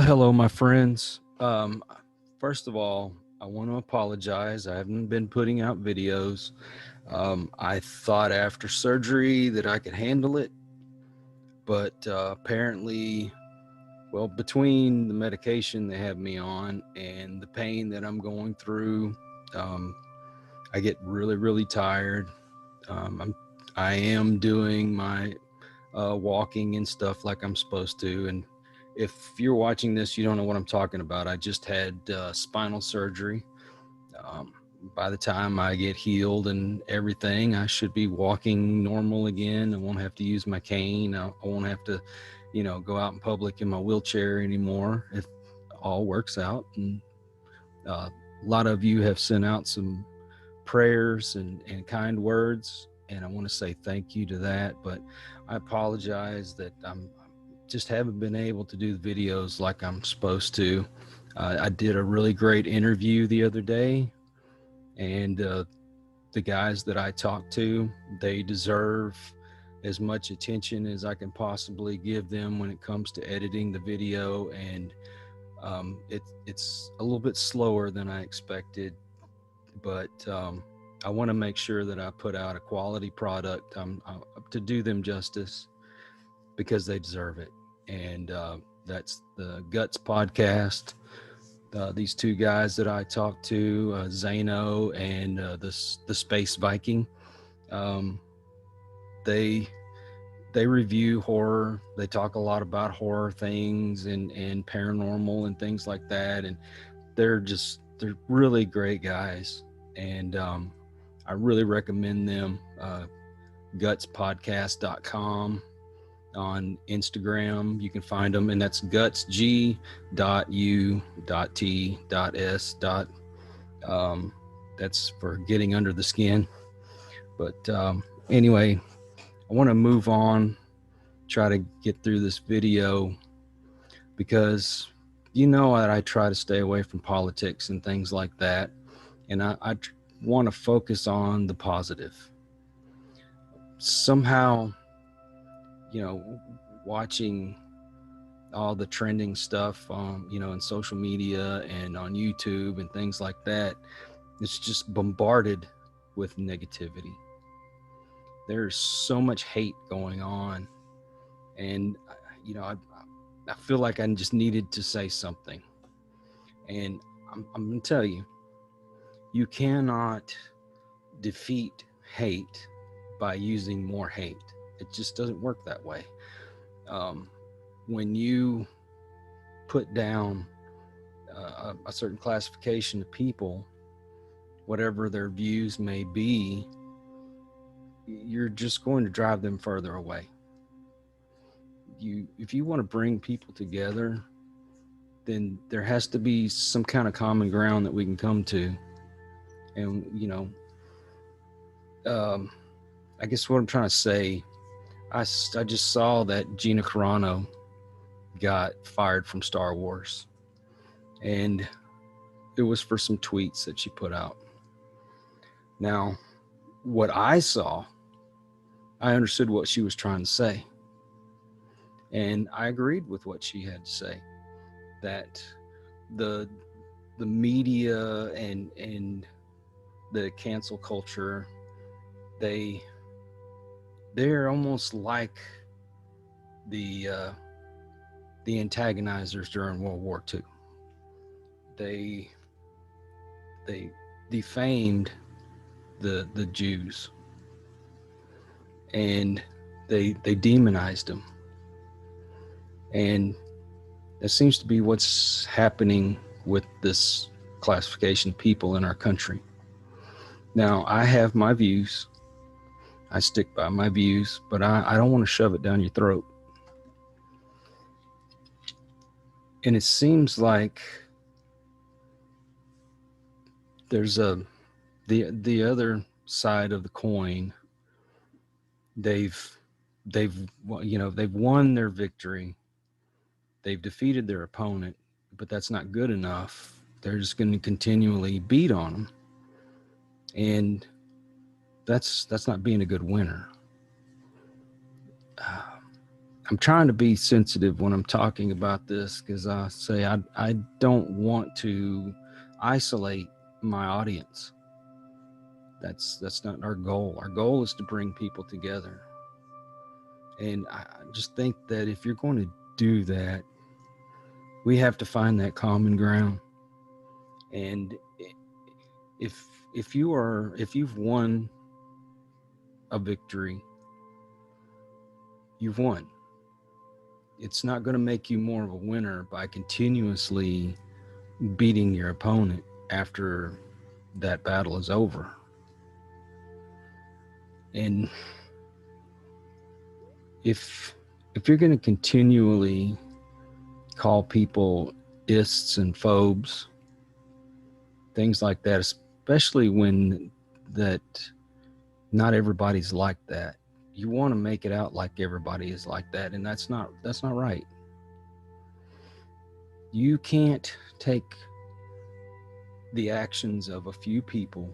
Hello, my friends. First of all, I want to apologize. I haven't been putting out videos. I thought after surgery that I could handle it, but apparently, well, between the medication they have me on and the pain that I'm going through, um, I get really, really tired. I am doing my walking and stuff like I'm supposed to. And if you're watching this, you don't know what I'm talking about. I just had spinal surgery. Um, by the time I get healed and everything, I should be walking normal again. I won't have to use my cane. I won't have to, go out in public in my wheelchair anymore if all works out. And uh, a lot of you have sent out some prayers and kind words, and I want to say thank you to that. But I apologize that I'm just haven't been able to do the videos like I'm supposed to. I did a really great interview the other day, and the guys that I talked to, they deserve as much attention as I can possibly give them when it comes to editing the video. And it's a little bit slower than I expected, but I want to make sure that I put out a quality product to do them justice because they deserve it. And that's the Guts podcast. These two guys that I talked to, Zano and the Space Viking, um, they they review horror. They talk a lot about horror things and paranormal and things like that. And they're really great guys. And I really recommend them. Gutspodcast.com on Instagram. You can find them, and that's gutsg.u.t.s. That's for getting under the skin. But anyway, I want to move on, try to get through this video because that I try to stay away from politics and things like that. And I want to focus on the positive. Somehow, watching all the trending stuff in social media and on YouTube and things like that, it's just bombarded with negativity. There's so much hate going on, and I feel like I just needed to say something. And I'm gonna tell you, you cannot defeat hate by using more hate. It just doesn't work that way. When you put down a certain classification of people, whatever their views may be, you're just going to drive them further away. If you want to bring people together, then there has to be some kind of common ground that we can come to. And I guess what I'm trying to say, I just saw that Gina Carano got fired from Star Wars, and it was for some tweets that she put out. Now, what I saw, I understood what she was trying to say, and I agreed with what she had to say, that the media and the cancel culture, they're almost like the antagonizers during World War II. They defamed the Jews, and they demonized them. And that seems to be what's happening with this classification of people in our country. Now, I have my views. I stick by my views, but I don't want to shove it down your throat. And it seems like there's the other side of the coin. They've won their victory. They've defeated their opponent, but that's not good enough. They're just going to continually beat on them, and that's not being a good winner. I'm trying to be sensitive when I'm talking about this, because I say I don't want to isolate my audience. That's not our goal. Our goal is to bring people together. And I just think that if you're going to do that, we have to find that common ground. And if if you've won a victory, you've won. It's not going to make you more of a winner by continuously beating your opponent after that battle is over. And if you're going to continually call people ists and phobes, things like that, especially when that not everybody's like that, you want to make it out like everybody is like that, and that's not right. You can't take the actions of a few people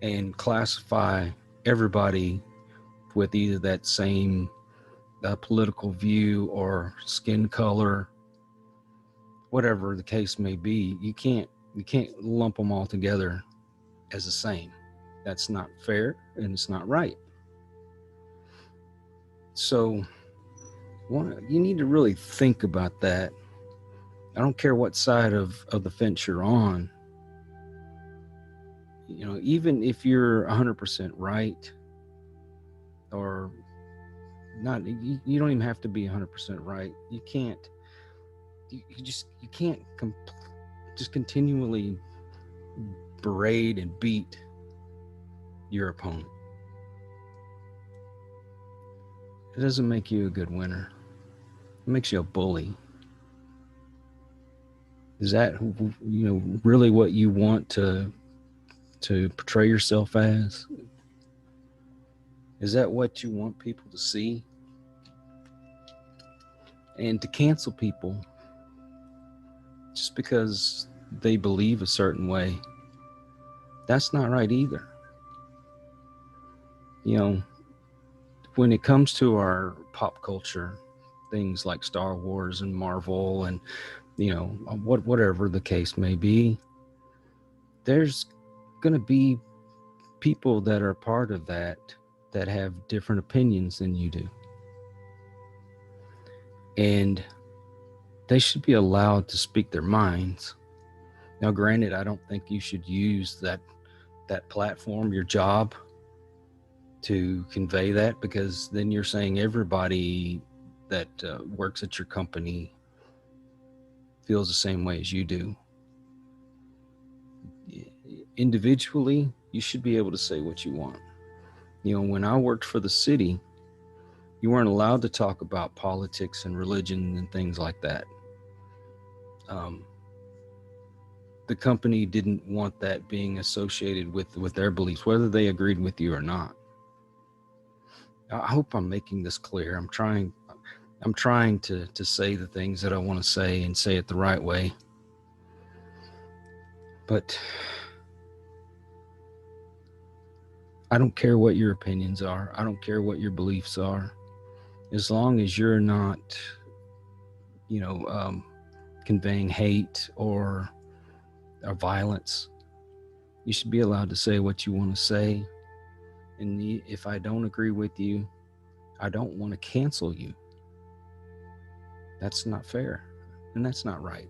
and classify everybody with either that same political view or skin color, whatever the case may be. You can't lump them all together as the same. That's not fair, and it's not right. So you need to really think about that. I don't care what side of the fence you're on. You know, even if you're 100% right, or not, you don't even have to be 100% right. You can't. You can't just continually berate and beat your opponent. It doesn't make you a good winner. It makes you a bully. Is that, you know, really what you want to portray yourself as? Is that what you want people to see? And to cancel people just because they believe a certain way, that's not right either. You know, when it comes to our pop culture, things like Star Wars and Marvel and, you know, whatever the case may be, there's going to be people that are part of that have different opinions than you do. And they should be allowed to speak their minds. Now, granted, I don't think you should use that platform, your job, to convey that, because then you're saying everybody that works at your company feels the same way as you do. Individually, you should be able to say what you want. You know, when I worked for the city, you weren't allowed to talk about politics and religion and things like that. The company didn't want that being associated with their beliefs, whether they agreed with you or not. I hope I'm making this clear. I'm trying to say the things that I want to say and say it the right way. But I don't care what your opinions are. I don't care what your beliefs are. As long as you're not, you know, conveying hate or violence, you should be allowed to say what you want to say. And if I don't agree with you, I don't want to cancel you. That's not fair, and that's not right.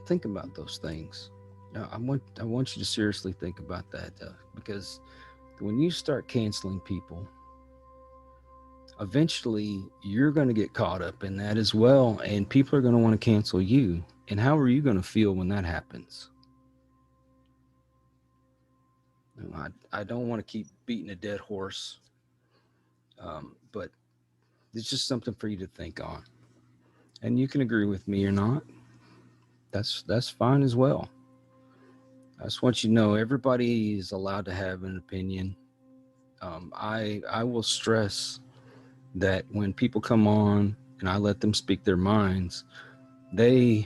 Think about those things. I want you to seriously think about that, because when you start canceling people, eventually you're going to get caught up in that as well, and people are going to want to cancel you. And how are you going to feel when that happens? I don't want to keep beating a dead horse, but it's just something for you to think on. And you can agree with me or not. That's fine as well. I just want you to know everybody is allowed to have an opinion. I will stress that when people come on and I let them speak their minds, their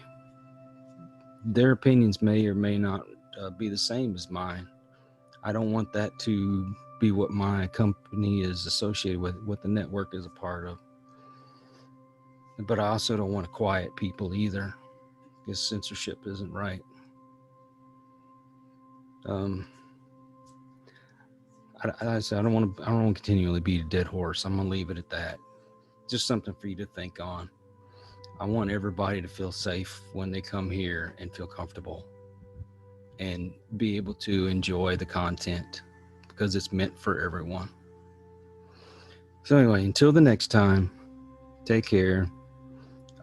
opinions may or may not be the same as mine. I don't want that to be what my company is associated with, what the network is a part of. But I also don't want to quiet people either, because censorship isn't right. I said I don't want to continually beat a dead horse. I'm gonna leave it at that. Just something for you to think on. I want everybody to feel safe when they come here and feel comfortable and be able to enjoy the content, because it's meant for everyone. So anyway, until the next time, take care.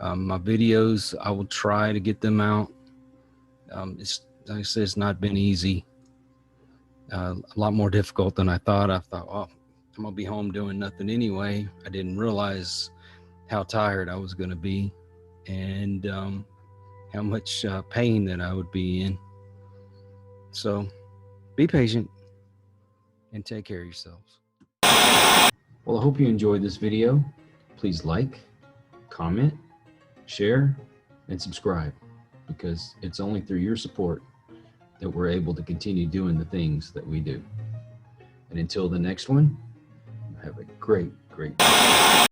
My videos, I will try to get them out. It's, like I said, it's not been easy. A lot more difficult than I thought. I thought, oh, I'm gonna be home doing nothing anyway. I didn't realize how tired I was gonna be, and how much pain that I would be in. So be patient and take care of yourselves. Well, I hope you enjoyed this video. Please like, comment, share, and subscribe, because it's only through your support that we're able to continue doing the things that we do. And until the next one, have a great day.